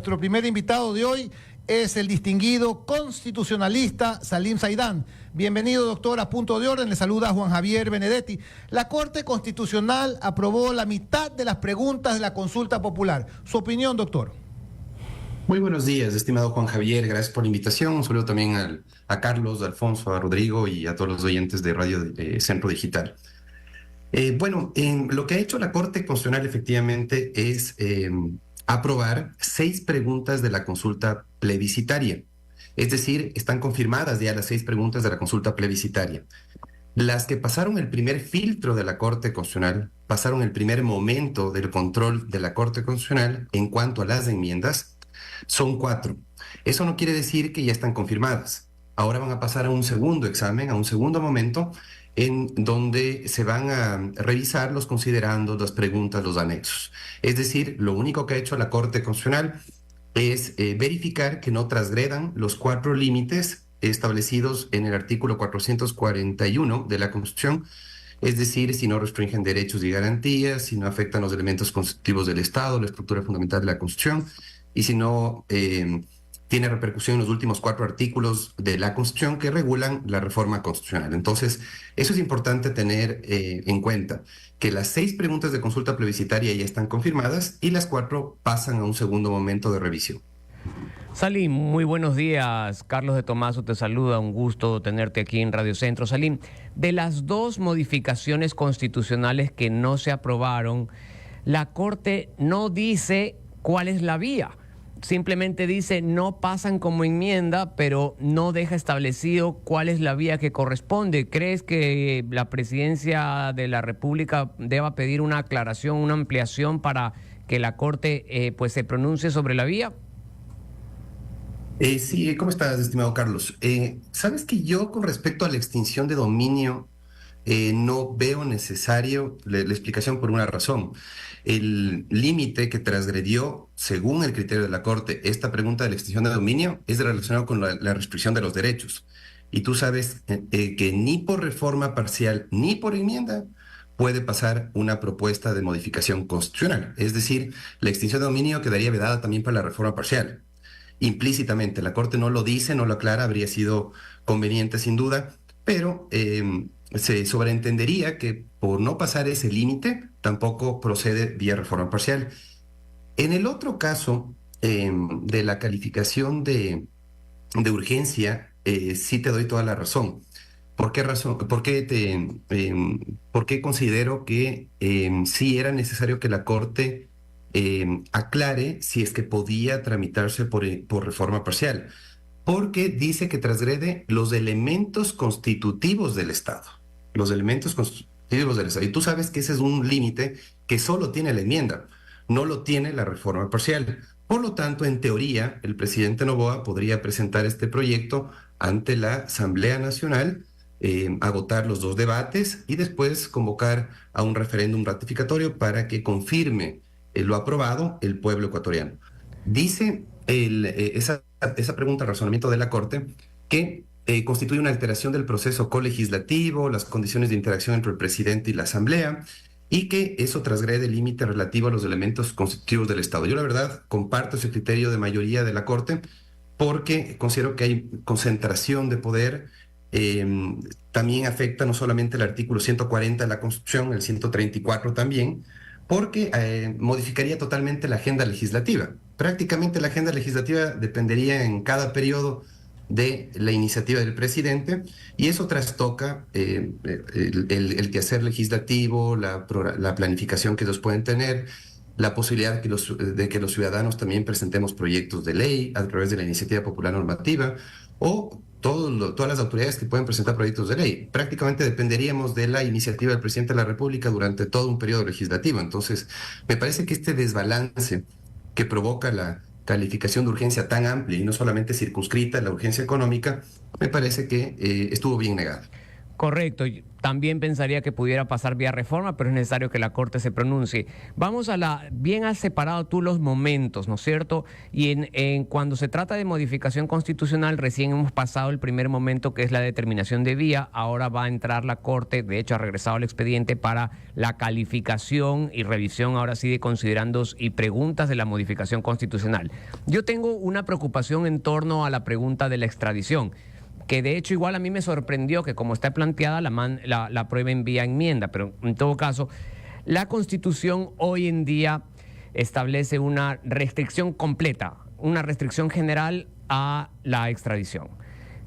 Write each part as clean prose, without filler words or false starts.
Nuestro primer invitado de hoy es el distinguido constitucionalista Salim Saidán. Bienvenido, doctor, a Punto de Orden. Le saluda Juan Javier Benedetti. La Corte Constitucional aprobó la mitad de las preguntas de la consulta popular. Su opinión, doctor. Muy buenos días, estimado Juan Javier. Gracias por la invitación. Un saludo también a Carlos, a Alfonso, a Rodrigo y a todos los oyentes de Radio Centro Digital. Lo que ha hecho la Corte Constitucional efectivamente es aprobar 6 preguntas de la consulta plebiscitaria. Es decir, están confirmadas ya las 6 preguntas de la consulta plebiscitaria. Las que pasaron el primer filtro de la Corte Constitucional, pasaron el primer momento del control de la Corte Constitucional en cuanto a las enmiendas, son 4. Eso no quiere decir que ya están confirmadas. Ahora van a pasar a un segundo examen, a un segundo momento, en donde se van a revisar los considerandos, las preguntas, los anexos. Es decir, lo único que ha hecho la Corte Constitucional es verificar que no transgredan los 4 límites establecidos en el artículo 441 de la Constitución, es decir, si no restringen derechos y garantías, si no afectan los elementos constitutivos del Estado, la estructura fundamental de la Constitución, y si no tiene repercusión en los últimos 4 artículos de la Constitución que regulan la reforma constitucional. Entonces, eso es importante tener en cuenta, que las 6 preguntas de consulta plebiscitaria ya están confirmadas y las 4 pasan a un segundo momento de revisión. Salim, muy buenos días. Carlos de Tomaso te saluda, un gusto tenerte aquí en Radio Centro. Salim, de las 2 modificaciones constitucionales que no se aprobaron, la Corte no dice cuál es la vía. Simplemente dice no pasan como enmienda, pero no deja establecido cuál es la vía que corresponde. ¿Crees que la Presidencia de la República deba pedir una aclaración, una ampliación para que la Corte se pronuncie sobre la vía? Sí, ¿cómo estás, estimado Carlos? Sabes que yo, con respecto a la extinción de dominio, no veo necesario la explicación por una razón. El límite que transgredió, según el criterio de la Corte, esta pregunta de la extinción de dominio es relacionado con la restricción de los derechos. Y tú sabes que ni por reforma parcial ni por enmienda puede pasar una propuesta de modificación constitucional. Es decir, la extinción de dominio quedaría vedada también para la reforma parcial. Implícitamente, la Corte no lo dice, no lo aclara, habría sido conveniente sin duda, pero se sobreentendería que por no pasar ese límite tampoco procede vía reforma parcial. En el otro caso de la calificación de urgencia, sí te doy toda la razón. ¿Por qué razón? ¿Por qué considero que sí era necesario que la Corte aclare si es que podía tramitarse por reforma parcial? Porque dice que transgrede los elementos constitutivos del Estado. Los elementos constitutivos del Estado. Y tú sabes que ese es un límite que solo tiene la enmienda, no lo tiene la reforma parcial. Por lo tanto, en teoría, el presidente Noboa podría presentar este proyecto ante la Asamblea Nacional, agotar los 2 debates y después convocar a un referéndum ratificatorio para que confirme lo aprobado el pueblo ecuatoriano. Dice esa pregunta, razonamiento de la Corte, que constituye una alteración del proceso colegislativo, las condiciones de interacción entre el presidente y la Asamblea, y que eso transgrede el límite relativo a los elementos constitutivos del Estado. Yo, la verdad, comparto ese criterio de mayoría de la Corte, porque considero que hay concentración de poder. También afecta no solamente el artículo 140 de la Constitución, el 134 también, porque modificaría totalmente la agenda legislativa. Prácticamente la agenda legislativa dependería en cada periodo de la iniciativa del presidente, y eso trastoca el quehacer legislativo, la planificación que ellos pueden tener, la posibilidad de que los ciudadanos también presentemos proyectos de ley a través de la iniciativa popular normativa, o todas las autoridades que pueden presentar proyectos de ley. Prácticamente dependeríamos de la iniciativa del presidente de la República durante todo un periodo legislativo. Entonces, me parece que este desbalance que provoca la calificación de urgencia tan amplia y no solamente circunscrita a la urgencia económica, me parece que estuvo bien negada. Correcto. También pensaría que pudiera pasar vía reforma, pero es necesario que la Corte se pronuncie. Vamos a bien has separado tú los momentos, ¿no es cierto? Y cuando se trata de modificación constitucional, recién hemos pasado el primer momento, que es la determinación de vía. Ahora va a entrar la Corte, de hecho ha regresado el expediente para la calificación y revisión, ahora sí, de considerandos y preguntas de la modificación constitucional. Yo tengo una preocupación en torno a la pregunta de la extradición, que de hecho igual a mí me sorprendió que como está planteada la aprueben vía enmienda, pero en todo caso, la Constitución hoy en día establece una restricción completa, una restricción general a la extradición.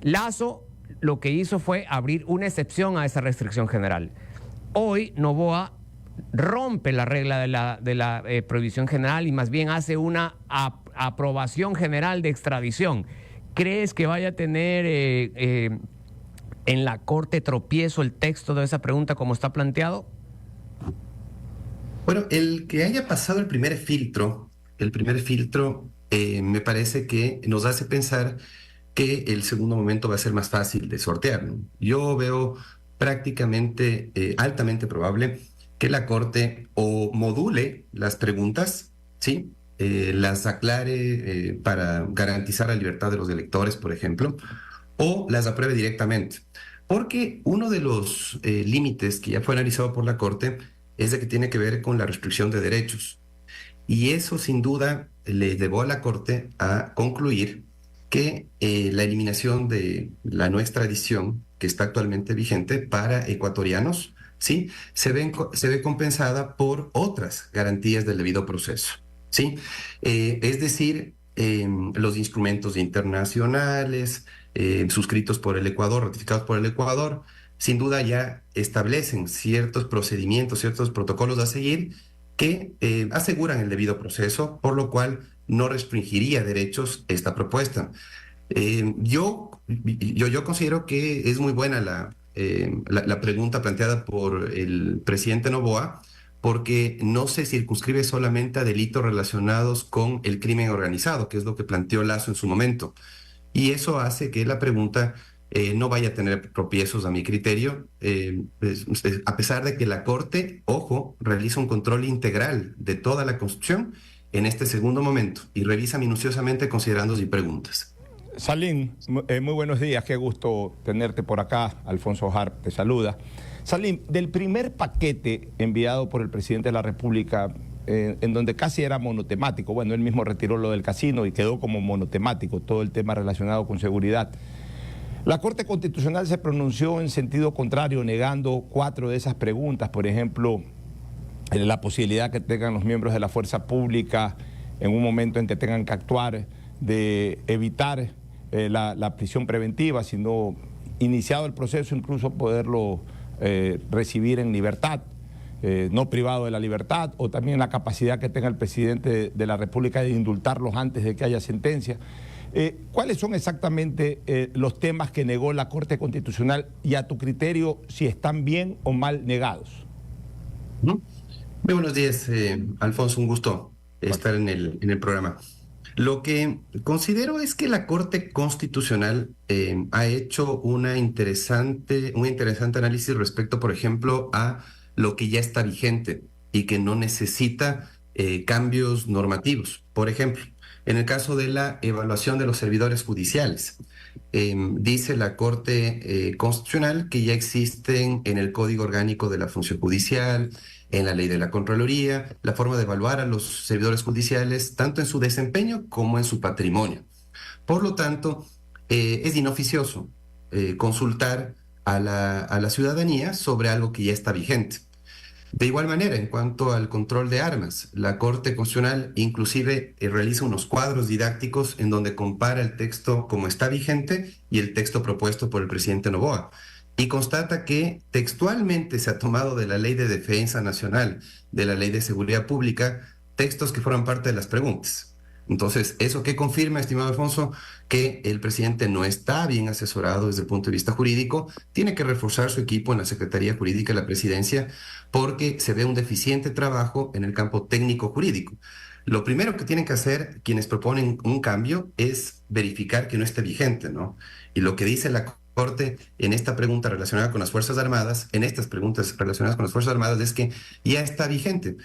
Lazo lo que hizo fue abrir una excepción a esa restricción general. Hoy Noboa rompe la regla de la prohibición general y más bien hace una aprobación general de extradición. ¿Crees que vaya a tener en la Corte tropiezo el texto de esa pregunta como está planteado? Bueno, el que haya pasado el primer filtro me parece que nos hace pensar que el segundo momento va a ser más fácil de sortear, ¿no? Yo veo prácticamente altamente probable que la Corte o module las preguntas, ¿sí? Las aclare para garantizar la libertad de los electores, por ejemplo, o las apruebe directamente. Porque uno de los límites que ya fue analizado por la Corte es de que tiene que ver con la restricción de derechos. Y eso sin duda le llevó a la Corte a concluir que la eliminación de la no extradición que está actualmente vigente para ecuatorianos, ¿sí? se ve compensada por otras garantías del debido proceso. ¿Sí? Es decir, los instrumentos internacionales suscritos por el Ecuador, ratificados por el Ecuador, sin duda ya establecen ciertos procedimientos, ciertos protocolos a seguir que aseguran el debido proceso, por lo cual no restringiría derechos esta propuesta. Yo considero que es muy buena la pregunta planteada por el presidente Noboa, porque no se circunscribe solamente a delitos relacionados con el crimen organizado, que es lo que planteó Lazo en su momento. Y eso hace que la pregunta no vaya a tener tropiezos a mi criterio, a pesar de que la Corte, ojo, realiza un control integral de toda la Constitución en este segundo momento y revisa minuciosamente considerandos y preguntas. Salim, muy buenos días, qué gusto tenerte por acá. Alfonso Harp te saluda. Salim, del primer paquete enviado por el presidente de la República, en donde casi era monotemático, bueno, él mismo retiró lo del casino y quedó como monotemático todo el tema relacionado con seguridad, la Corte Constitucional se pronunció en sentido contrario, negando 4 de esas preguntas, por ejemplo, la posibilidad que tengan los miembros de la fuerza pública en un momento en que tengan que actuar, de evitar la prisión preventiva, sino iniciado el proceso incluso poderlo recibir en libertad, no privado de la libertad, o también la capacidad que tenga el presidente de la República de indultarlos antes de que haya sentencia. ¿Cuáles son exactamente los temas que negó la Corte Constitucional y a tu criterio si están bien o mal negados? Muy buenos días, Alfonso, un gusto estar en el programa. Lo que considero es que la Corte Constitucional ha hecho un interesante análisis respecto, por ejemplo, a lo que ya está vigente y que no necesita cambios normativos. Por ejemplo, en el caso de la evaluación de los servidores judiciales, dice la Corte Constitucional que ya existen en el Código Orgánico de la Función Judicial, en la ley de la Contraloría, la forma de evaluar a los servidores judiciales, tanto en su desempeño como en su patrimonio. Por lo tanto, es inoficioso consultar a la ciudadanía sobre algo que ya está vigente. De igual manera, en cuanto al control de armas, la Corte Constitucional inclusive realiza unos cuadros didácticos en donde compara el texto como está vigente y el texto propuesto por el presidente Noboa. Y constata que textualmente se ha tomado de la Ley de Defensa Nacional, de la Ley de Seguridad Pública, textos que forman parte de las preguntas. Entonces, ¿eso qué confirma, estimado Alfonso? Que el presidente no está bien asesorado desde el punto de vista jurídico, tiene que reforzar su equipo en la Secretaría Jurídica de la Presidencia porque se ve un deficiente trabajo en el campo técnico jurídico. Lo primero que tienen que hacer quienes proponen un cambio es verificar que no esté vigente, ¿no? Y lo que dice la Corte en esta pregunta relacionada con las Fuerzas Armadas, en estas preguntas relacionadas con las Fuerzas Armadas, es que ya está vigente.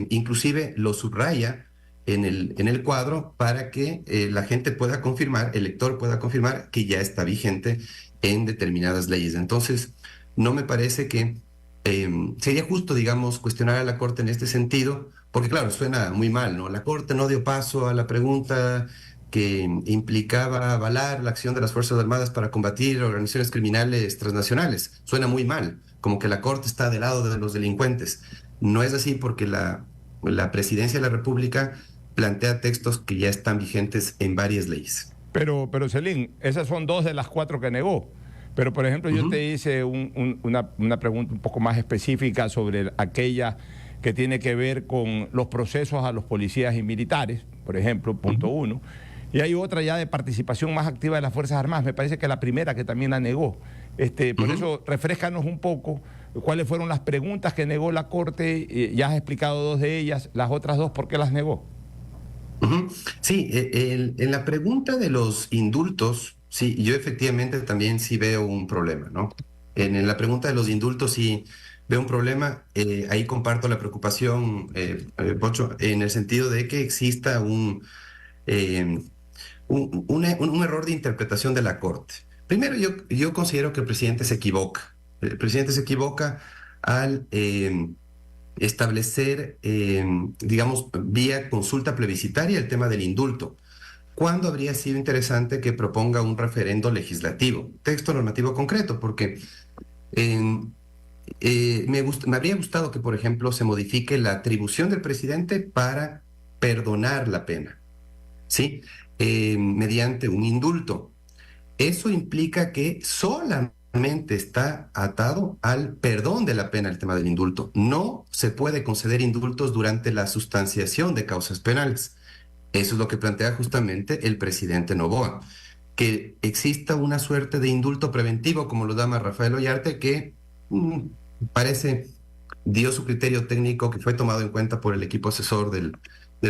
Inclusive lo subraya en el cuadro para que la gente pueda confirmar, el lector pueda confirmar que ya está vigente en determinadas leyes. Entonces, no me parece que sería justo, digamos, cuestionar a la Corte en este sentido, porque claro, suena muy mal, ¿no? La Corte no dio paso a la pregunta que implicaba avalar la acción de las Fuerzas Armadas para combatir organizaciones criminales transnacionales. Suena muy mal, como que la Corte está del lado de los delincuentes. No es así, porque la Presidencia de la República plantea textos que ya están vigentes en varias leyes. Pero Celín, esas son 2 de las 4 que negó. Pero, por ejemplo, yo te hice una pregunta un poco más específica sobre aquella que tiene que ver con los procesos a los policías y militares, por ejemplo, punto 1. Y hay otra ya de participación más activa de las Fuerzas Armadas, me parece que la primera que también la negó. Por eso, refréscanos un poco cuáles fueron las preguntas que negó la Corte. Ya has explicado 2 de ellas, las otras 2, ¿por qué las negó? Sí, en la pregunta de los indultos, sí, yo efectivamente también sí veo un problema, ¿no? En la pregunta de los indultos sí veo un problema. Ahí comparto la preocupación, Pocho, en el sentido de que exista un error de interpretación de la Corte. Primero, yo considero que el presidente se equivoca. El presidente se equivoca al establecer, digamos, vía consulta plebiscitaria el tema del indulto, cuando habría sido interesante que proponga un referendo legislativo, texto normativo concreto, porque me habría gustado que, por ejemplo, se modifique la atribución del presidente para perdonar la pena, ¿sí? Mediante un indulto. Eso implica que solamente está atado al perdón de la pena el tema del indulto. No se puede conceder indultos durante la sustanciación de causas penales. Eso es lo que plantea justamente el presidente Noboa, que exista una suerte de indulto preventivo, como lo llama Rafael Ollarte, que parece dio su criterio técnico, que fue tomado en cuenta por el equipo asesor del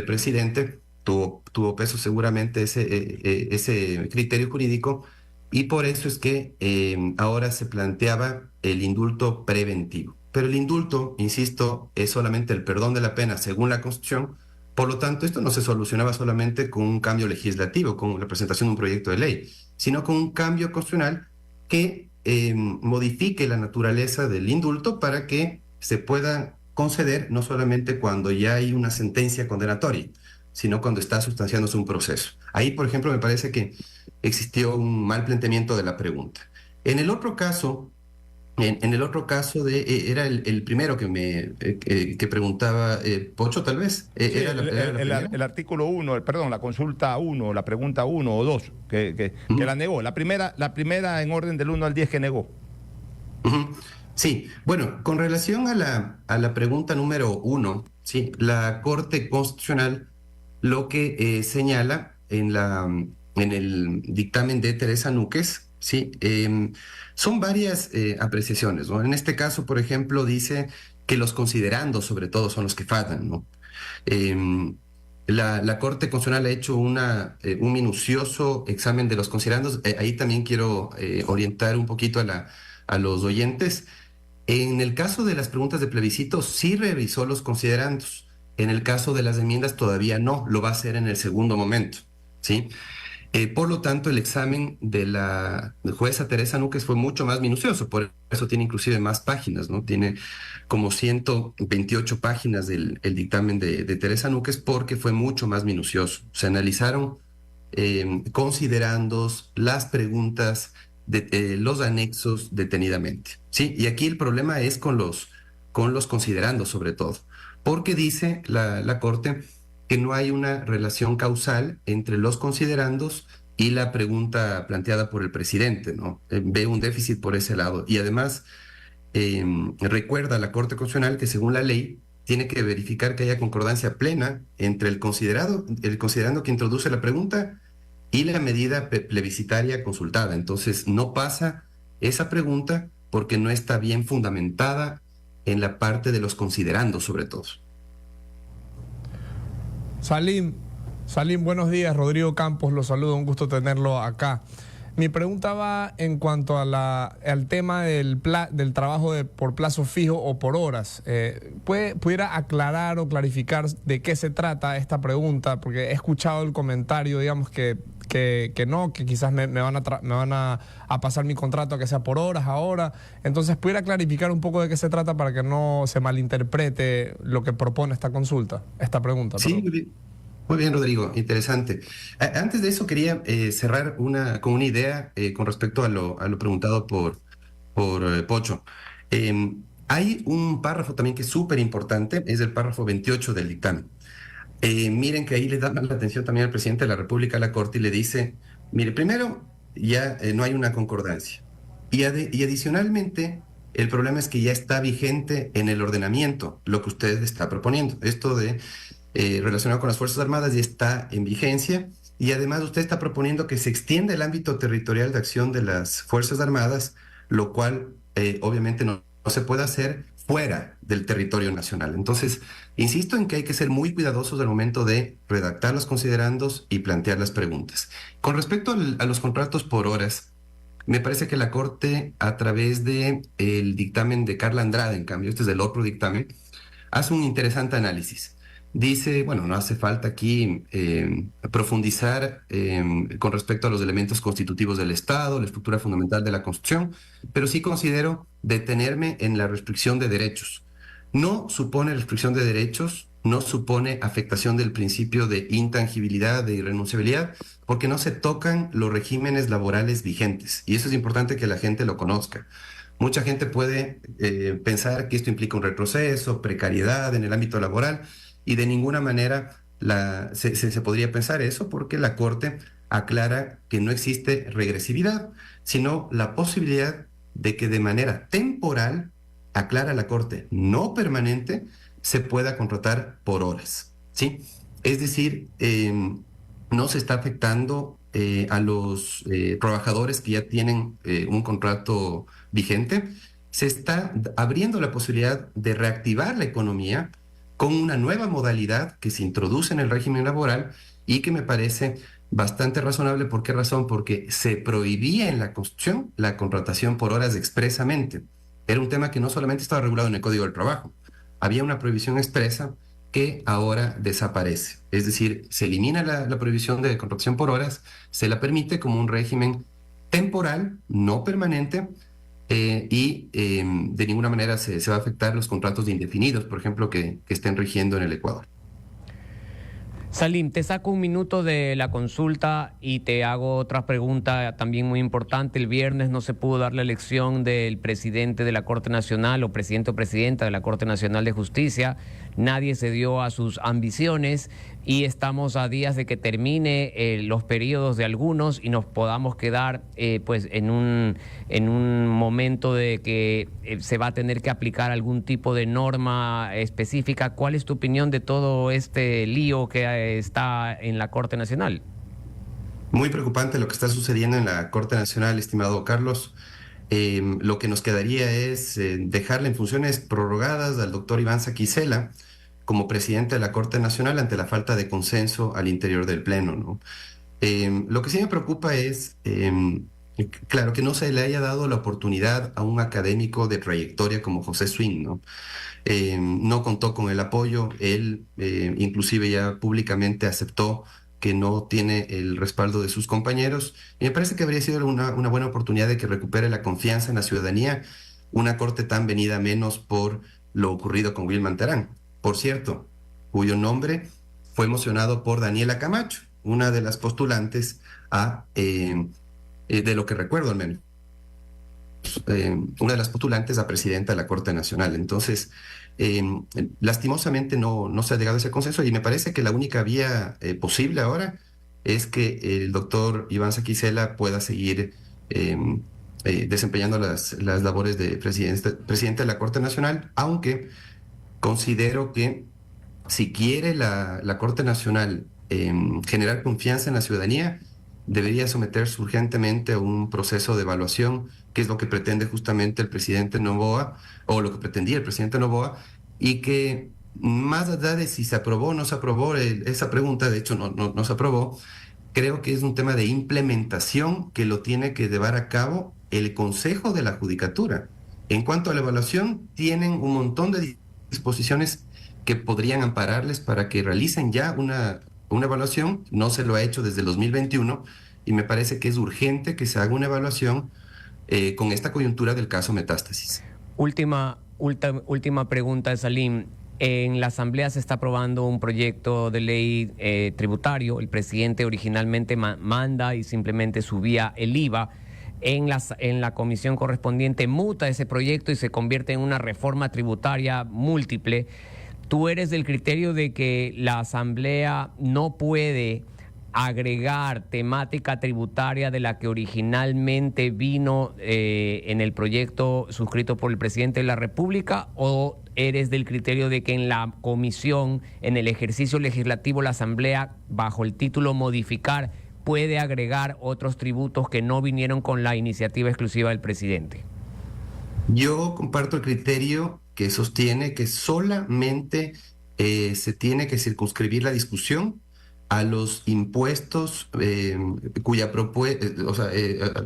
presidente. Tuvo peso seguramente ese criterio jurídico, y por eso es que ahora se planteaba el indulto preventivo. Pero el indulto, insisto, es solamente el perdón de la pena según la Constitución. Por lo tanto, esto no se solucionaba solamente con un cambio legislativo, con la presentación de un proyecto de ley, sino con un cambio constitucional que modifique la naturaleza del indulto para que se pueda conceder no solamente cuando ya hay una sentencia condenatoria, sino cuando está sustanciándose un proceso. Ahí, por ejemplo, me parece que existió un mal planteamiento de la pregunta. En el otro caso, era el primero que preguntaba Pocho, tal vez. Sí, ¿Era el artículo 1, perdón, la consulta 1, la pregunta 1 o 2, que la negó. La primera en orden del 1 al 10 que negó. Sí, bueno, con relación a la pregunta número 1, sí, la Corte Constitucional lo que señala en el dictamen de Teresa Núquez, sí, son varias apreciaciones, ¿no? En este caso, por ejemplo, dice que los considerandos, sobre todo, son los que faltan, ¿no? La Corte Constitucional ha hecho un minucioso examen de los considerandos. Ahí también quiero orientar un poquito a los oyentes. En el caso de las preguntas de plebiscito, sí revisó los considerandos. En el caso de las enmiendas todavía no, lo va a hacer en el segundo momento, ¿sí? Por lo tanto, el examen de la jueza Teresa Núquez fue mucho más minucioso, por eso tiene inclusive más páginas, ¿no? Tiene como 128 páginas el dictamen de Teresa Núquez, porque fue mucho más minucioso. Se analizaron considerandos, las preguntas, los anexos detenidamente, ¿sí? Y aquí el problema es con los considerandos, sobre todo, porque dice la Corte que no hay una relación causal entre los considerandos y la pregunta planteada por el presidente, ¿no? Ve un déficit por ese lado. Y además, recuerda a la Corte Constitucional que según la ley tiene que verificar que haya concordancia plena entre el considerando que introduce la pregunta y la medida plebiscitaria consultada. Entonces, no pasa esa pregunta porque no está bien fundamentada en la parte de los considerandos, sobre todo. Salim, buenos días. Rodrigo Campos lo saluda, un gusto tenerlo acá. Mi pregunta va en cuanto a al tema del trabajo por plazo fijo o por horas. ¿Pudiera aclarar o clarificar de qué se trata esta pregunta? Porque he escuchado el comentario, digamos, que quizás me van a pasar mi contrato a que sea por horas ahora. Entonces, ¿pudiera clarificar un poco de qué se trata para que no se malinterprete lo que propone esta pregunta? Sí, Perdón. muy bien. Muy bien, Rodrigo, interesante. Antes de eso quería cerrar con una idea con respecto a lo preguntado por Pocho. Hay un párrafo también que es súper importante, es el párrafo 28 del dictamen. Miren que ahí le da la atención también al presidente de la República, a la Corte, y le dice, mire, primero, ya no hay una concordancia. Y adicionalmente, el problema es que ya está vigente en el ordenamiento lo que usted está proponiendo. Esto de relacionado con las Fuerzas Armadas ya está en vigencia. Y además usted está proponiendo que se extienda el ámbito territorial de acción de las Fuerzas Armadas, lo cual obviamente no se puede hacer fuera del territorio nacional. Entonces, insisto en que hay que ser muy cuidadosos al momento de redactar los considerandos y plantear las preguntas. Con respecto a los contratos por horas, me parece que la Corte, a través del dictamen de Carla Andrade, en cambio, este es el otro dictamen, hace un interesante análisis. Dice, bueno, no hace falta aquí profundizar con respecto a los elementos constitutivos del Estado, la estructura fundamental de la Constitución, pero sí considero detenerme en la restricción de derechos. No supone restricción de derechos, no supone afectación del principio de intangibilidad, de irrenunciabilidad, porque no se tocan los regímenes laborales vigentes. Y eso es importante que la gente lo conozca. Mucha gente puede pensar que esto implica un retroceso, precariedad en el ámbito laboral, y de ninguna manera se podría pensar eso, porque la Corte aclara que no existe regresividad, sino la posibilidad de que de manera temporal, aclara la Corte, no permanente, se pueda contratar por horas, ¿sí? Es decir, no se está afectando a los trabajadores que ya tienen un contrato vigente. Se está abriendo la posibilidad de reactivar la economía con una nueva modalidad que se introduce en el régimen laboral y que me parece bastante razonable. ¿Por qué razón? Porque se prohibía en la Constitución la contratación por horas expresamente. Era un tema que no solamente estaba regulado en el Código del Trabajo, había una prohibición expresa que ahora desaparece. Es decir, se elimina la prohibición de contratación por horas, se la permite como un régimen temporal, no permanente, de ninguna manera se va a afectar los contratos de indefinidos, por ejemplo, que estén rigiendo en el Ecuador. Salim, te saco un minuto de la consulta y te hago otra pregunta también muy importante. El viernes no se pudo dar la elección del presidente de la Corte Nacional o presidente o presidenta de la Corte Nacional de Justicia. Nadie se dio a sus ambiciones y estamos a días de que termine los periodos de algunos y nos podamos quedar pues en un momento de que se va a tener que aplicar algún tipo de norma específica. ¿Cuál es tu opinión de todo este lío que está en la Corte Nacional? Muy preocupante lo que está sucediendo en la Corte Nacional, estimado Carlos. Lo que nos quedaría es dejarle en funciones prorrogadas al doctor Iván Saquicela como presidente de la Corte Nacional ante la falta de consenso al interior del Pleno, ¿no? Lo que sí me preocupa es, claro, que no se le haya dado la oportunidad a un académico de trayectoria como José Swing, ¿no? No contó con el apoyo, él inclusive ya públicamente aceptó que no tiene el respaldo de sus compañeros, y me parece que habría sido una buena oportunidad de que recupere la confianza en la ciudadanía, una corte tan venida menos por lo ocurrido con Wilman Terán, por cierto, cuyo nombre fue emocionado por Daniela Camacho, una de las postulantes de lo que recuerdo al menos, una de las postulantes a presidenta de la Corte Nacional. Entonces, lastimosamente no se ha llegado a ese consenso y me parece que la única vía posible ahora es que el doctor Iván Saquicela pueda seguir desempeñando las labores de presidente de la Corte Nacional, aunque considero que si quiere la Corte Nacional generar confianza en la ciudadanía, debería someterse urgentemente a un proceso de evaluación, que es lo que pretende justamente el presidente Noboa, o lo que pretendía el presidente Noboa, y que más allá de si se aprobó o no se aprobó esa pregunta, de hecho no se aprobó, creo que es un tema de implementación que lo tiene que llevar a cabo el Consejo de la Judicatura. En cuanto a la evaluación, tienen un montón de disposiciones que podrían ampararles para que realicen ya una evaluación. No se lo ha hecho desde el 2021 y me parece que es urgente que se haga una evaluación con esta coyuntura del caso Metástasis. Última pregunta, Salim. En la Asamblea se está aprobando un proyecto de ley tributario. El presidente originalmente manda y simplemente subía el IVA. En la comisión correspondiente muta ese proyecto y se convierte en una reforma tributaria múltiple. ¿Tú eres del criterio de que la Asamblea no puede agregar temática tributaria de la que originalmente vino en el proyecto suscrito por el presidente de la República, o eres del criterio de que en la comisión, en el ejercicio legislativo, la Asamblea, bajo el título modificar, puede agregar otros tributos que no vinieron con la iniciativa exclusiva del presidente? Yo comparto el criterio que sostiene que solamente se tiene que circunscribir la discusión a los impuestos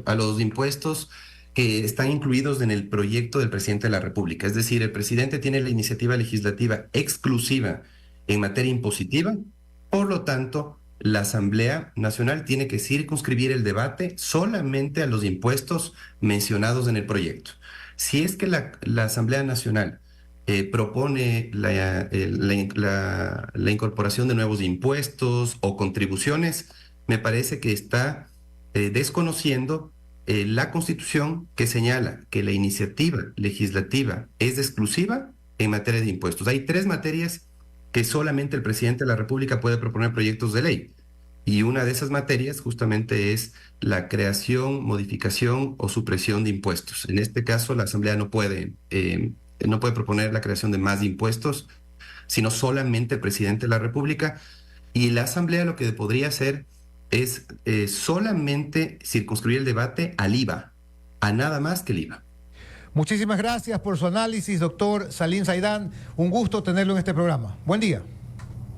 a los impuestos que están incluidos en el proyecto del presidente de la República. Es decir, el presidente tiene la iniciativa legislativa exclusiva en materia impositiva, por lo tanto, la Asamblea Nacional tiene que circunscribir el debate solamente a los impuestos mencionados en el proyecto. Si es que la Asamblea Nacional propone la incorporación de nuevos impuestos o contribuciones, me parece que está desconociendo la Constitución, que señala que la iniciativa legislativa es exclusiva en materia de impuestos. Hay 3 materias que solamente el presidente de la República puede proponer proyectos de ley. Y una de esas materias justamente es la creación, modificación o supresión de impuestos. En este caso, la Asamblea no puede proponer la creación de más impuestos, sino solamente el presidente de la República. Y la Asamblea lo que podría hacer es solamente circunscribir el debate al IVA, a nada más que el IVA. Muchísimas gracias por su análisis, doctor Salim Saidán. Un gusto tenerlo en este programa. Buen día.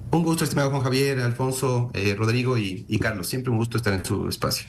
Un gusto, estimado Juan Javier, Alfonso, Rodrigo y Carlos. Siempre un gusto estar en su espacio.